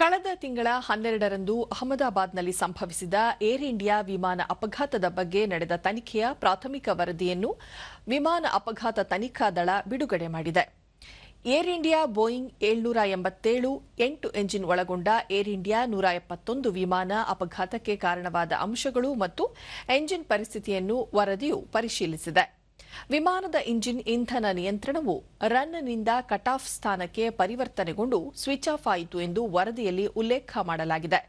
ಕಳೆದ ತಿಂಗಳ 12ರಂದು ಅಹಮದಾಬಾದ್ನಲ್ಲಿ ಸಂಭವಿಸಿದ ಏರ್ ಇಂಡಿಯಾ ವಿಮಾನ ಅಪಘಾತದ ಬಗ್ಗೆ ನಡೆದ ತನಿಖೆಯ ಪ್ರಾಥಮಿಕ ವರದಿಯನ್ನು ವಿಮಾನ ಅಪಘಾತ ತನಿಖಾ ದಳ ಬಿಡುಗಡೆ ಮಾಡಿದೆ. ಏರ್ ಇಂಡಿಯಾ ಬೋಯಿಂಗ್ 787 8 ಎಂಜಿನ್ ಒಳಗೊಂಡ ಏರ್ ಇಂಡಿಯಾ 171 ವಿಮಾನ ಅಪಘಾತಕ್ಕೆ ಕಾರಣವಾದ ಅಂಶಗಳು ಮತ್ತು ಎಂಜಿನ್ ಪರಿಸ್ಥಿತಿಯನ್ನು ವರದಿಯು ಪರಿಶೀಲಿಸಿದೆ. ವಿಮಾನದ ಇಂಜಿನ್ ಇಂಧನ ನಿಯಂತ್ರಣವು ರನ್ನಿಂದ ಕಟ್ ಆಫ್ ಸ್ಥಾನಕ್ಕೆ ಪರಿವರ್ತನೆಗೊಂಡು ಸ್ವಿಚ್ ಆಫ್ ಆಯಿತು ಎಂದು ವರದಿಯಲ್ಲಿ ಉಲ್ಲೇಖ ಮಾಡಲಾಗಿದೆ.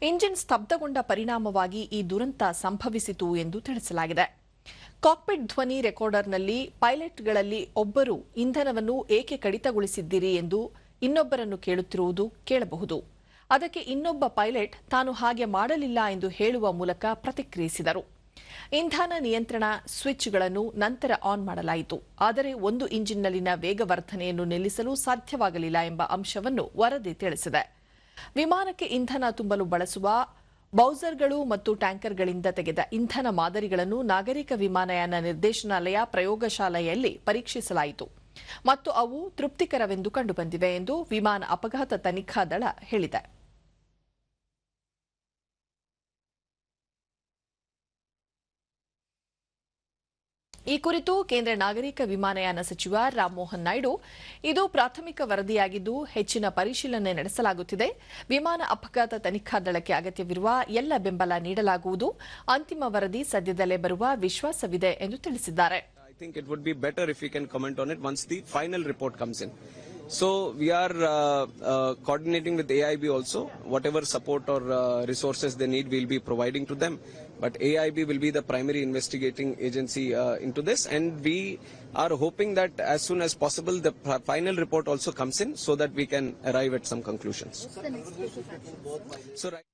ಇಂಜಿನ್ ಸ್ತಬ್ಧಗೊಂಡ ಪರಿಣಾಮವಾಗಿ ಈ ದುರಂತ ಸಂಭವಿಸಿತು ಎಂದು ತಿಳಿಸಲಾಗಿದೆ. ಕಾಕ್ಪಿಟ್ ಧ್ವನಿ ರೆಕಾರ್ಡರ್ನಲ್ಲಿ ಪೈಲಟ್ಗಳಲ್ಲಿ ಒಬ್ಬರು ಇಂಧನವನ್ನು ಏಕೆ ಕಡಿತಗೊಳಿಸಿದ್ದೀರಿ ಎಂದು ಇನ್ನೊಬ್ಬರನ್ನು ಕೇಳುತ್ತಿರುವುದು ಕೇಳಬಹುದು. ಅದಕ್ಕೆ ಇನ್ನೊಬ್ಬ ಪೈಲಟ್ ತಾನು ಹಾಗೆ ಮಾಡಲಿಲ್ಲ ಎಂದು ಹೇಳುವ ಮೂಲಕ ಪ್ರತಿಕ್ರಿಯಿಸಿದರು. ಇಂಧನ ನಿಯಂತ್ರಣ ಸ್ವಿಚ್ಗಳನ್ನು ನಂತರ ಆನ್ ಮಾಡಲಾಯಿತು, ಆದರೆ ಒಂದು ಇಂಜಿನ್ನಲ್ಲಿನ ವೇಗವರ್ಧನೆಯನ್ನು ನಿಲ್ಲಿಸಲು ಸಾಧ್ಯವಾಗಲಿಲ್ಲ ಎಂಬ ಅಂಶವನ್ನು ವರದಿ ತಿಳಿಸಿದೆ. ವಿಮಾನಕ್ಕೆ ಇಂಧನ ತುಂಬಲು ಬಳಸುವ ಬೌಸರ್ಗಳು ಮತ್ತು ಟ್ಯಾಂಕರ್ಗಳಿಂದ ತೆಗೆದ ಇಂಧನ ಮಾದರಿಗಳನ್ನು ನಾಗರಿಕ ವಿಮಾನಯಾನ ನಿರ್ದೇಶನಾಲಯ ಪ್ರಯೋಗಶಾಲೆಯಲ್ಲಿ ಪರೀಕ್ಷಿಸಲಾಯಿತು ಮತ್ತು ಅವು ತೃಪ್ತಿಕರವೆಂದು ಕಂಡುಬಂದಿವೆ ಎಂದು ವಿಮಾನ ಅಪಘಾತ ತನಿಖಾ ದಳ ಹೇಳಿದೆ. ಈ ಕುರಿತು ಕೇಂದ್ರ ನಾಗರಿಕ ವಿಮಾನಯಾನ ಸಚಿವ ರಾಮಮೋಹನ್ ನಾಯ್ಡು, ಇದು ಪ್ರಾಥಮಿಕ ವರದಿಯಾಗಿದ್ದು ಹೆಚ್ಚಿನ ಪರಿಶೀಲನೆ ನಡೆಸಲಾಗುತ್ತಿದೆ. ವಿಮಾನ ಅಪಘಾತ ತನಿಖಾ ದಳಕ್ಕೆ ಅಗತ್ಯವಿರುವ ಎಲ್ಲ ಬೆಂಬಲ ನೀಡಲಾಗುವುದು. ಅಂತಿಮ ವರದಿ ಸದ್ಯದಲ್ಲೇ ಬರುವ ವಿಶ್ವಾಸವಿದೆ ಎಂದು ತಿಳಿಸಿದ್ದಾರೆ. I think it would be better if we can comment on it once the final report comes in. So we are coordinating with AIB also. Whatever support or resources they need, we'll be providing to them. But AIB will be the primary investigating agency into this, and we are hoping that as soon as possible the final report also comes in so that we can arrive at some conclusions. So right